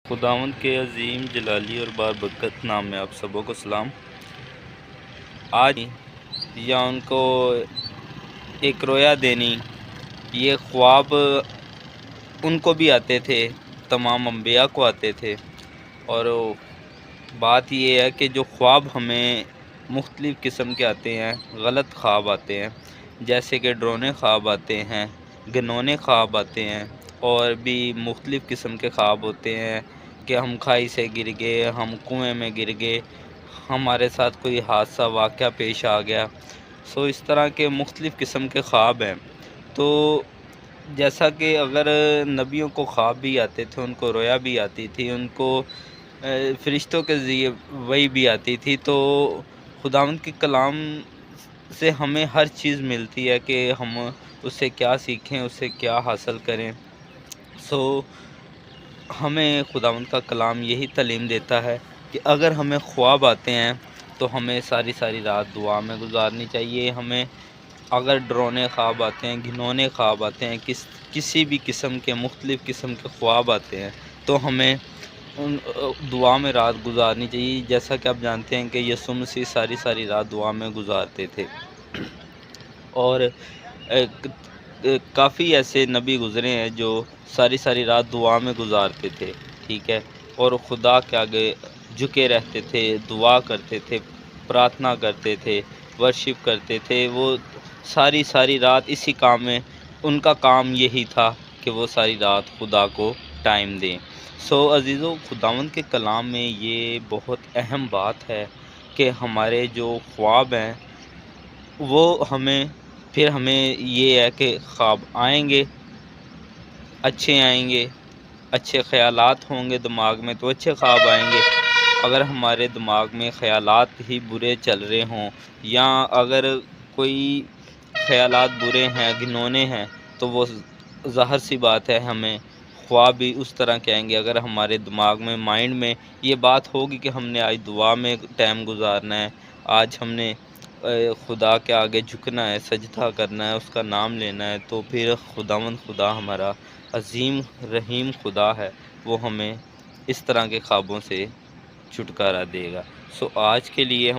خداوند کے عظیم جلالی اور باربرکت نام میں آپ سبوں کو سلام۔ آج یا ان کو ایک رویا دینی، یہ خواب ان کو بھی آتے تھے، تمام انبیاء کو آتے تھے، اور بات یہ ہے کہ جو خواب ہمیں مختلف قسم کے آتے ہیں، غلط خواب آتے ہیں، جیسے کہ ڈرونے خواب آتے ہیں، گنونے خواب آتے ہیں، اور بھی مختلف قسم کے خواب ہوتے ہیں کہ ہم کھائی سے گر گئے، ہم کنویں میں گر گئے، ہمارے ساتھ کوئی حادثہ واقعہ پیش آ گیا۔ اس طرح کے مختلف قسم کے خواب ہیں۔ تو جیسا کہ اگر نبیوں کو خواب بھی آتے تھے، ان کو رویا بھی آتی تھی، ان کو فرشتوں کے ذریعے وحی بھی آتی تھی، تو خداوند کے کلام سے ہمیں ہر چیز ملتی ہے کہ ہم اس سے کیا سیکھیں، اس سے کیا حاصل کریں۔ ہمیں خداوند کا کلام یہی تعلیم دیتا ہے کہ اگر ہمیں خواب آتے ہیں تو ہمیں ساری ساری رات دعا میں گزارنی چاہیے۔ ہمیں اگر ڈرونے خواب آتے ہیں، گھنونے خواب آتے ہیں، کسی بھی قسم کے مختلف قسم کے خواب آتے ہیں، تو ہمیں دعا میں رات گزارنی چاہیے، جیسا کہ آپ جانتے ہیں کہ یسوع مسیح ساری ساری رات دعا میں گزارتے تھے، اور کافی ایسے نبی گزرے ہیں جو ساری ساری رات دعا میں گزارتے تھے، ٹھیک ہے، اور خدا کے آگے جھکے رہتے تھے، دعا کرتے تھے، پرارتھنا کرتے تھے، ورشپ کرتے تھے۔ وہ ساری ساری رات اسی کام میں، ان کا کام یہی تھا کہ وہ ساری رات خدا کو ٹائم دیں۔ عزیزو، خداوند کے کلام میں یہ بہت اہم بات ہے کہ ہمارے جو خواب ہیں وہ ہمیں یہ ہے کہ خواب آئیں گے، اچھے آئیں گے، اچھے خیالات ہوں گے دماغ میں تو اچھے خواب آئیں گے۔ اگر ہمارے دماغ میں خیالات ہی برے چل رہے ہوں، یا اگر کوئی خیالات برے ہیں، گھنونے ہیں، تو وہ ظاہر سی بات ہے ہمیں خواب بھی اس طرح کے آئیں گے۔ اگر ہمارے دماغ میں، مائنڈ میں یہ بات ہوگی کہ ہم نے آج دعا میں ٹائم گزارنا ہے، آج ہم نے خدا کے آگے جھکنا ہے، سجدہ کرنا ہے، اس کا نام لینا ہے، تو پھر خداوند خدا ہمارا عظیم رحیم خدا ہے، وہ ہمیں اس طرح کے خوابوں سے چھٹکارا دے گا۔ آج کے لیے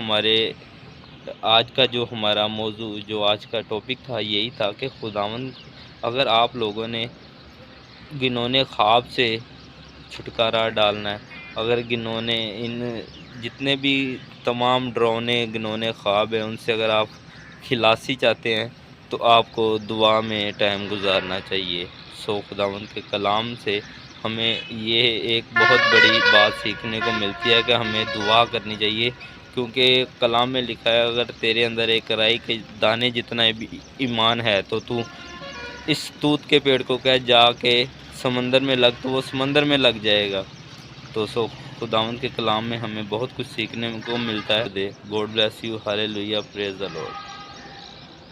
آج کا جو ہمارا موضوع، جو آج کا ٹاپک تھا، یہی تھا کہ خداوند، اگر آپ لوگوں نے گنونے خواب سے چھٹکارا ڈالنا ہے، اگر گنونے جتنے بھی تمام ڈرونے گنونے خواب ہیں، ان سے اگر آپ خلاصی چاہتے ہیں تو آپ کو دعا میں ٹائم گزارنا چاہیے۔ خداوند کے کلام سے ہمیں یہ ایک بہت بڑی بات سیکھنے کو ملتی ہے کہ ہمیں دعا کرنی چاہیے، کیونکہ کلام میں لکھا ہے اگر تیرے اندر ایک رائی کے دانے جتنا ایمان ہے تو تو اس توت کے پیڑ کو کہہ جا کے سمندر میں لگ، تو وہ سمندر میں لگ جائے گا۔ تو خداوند کے کلام میں ہمیں بہت کچھ سیکھنے کو ملتا ہے۔ God bless you, hallelujah, praise the lord.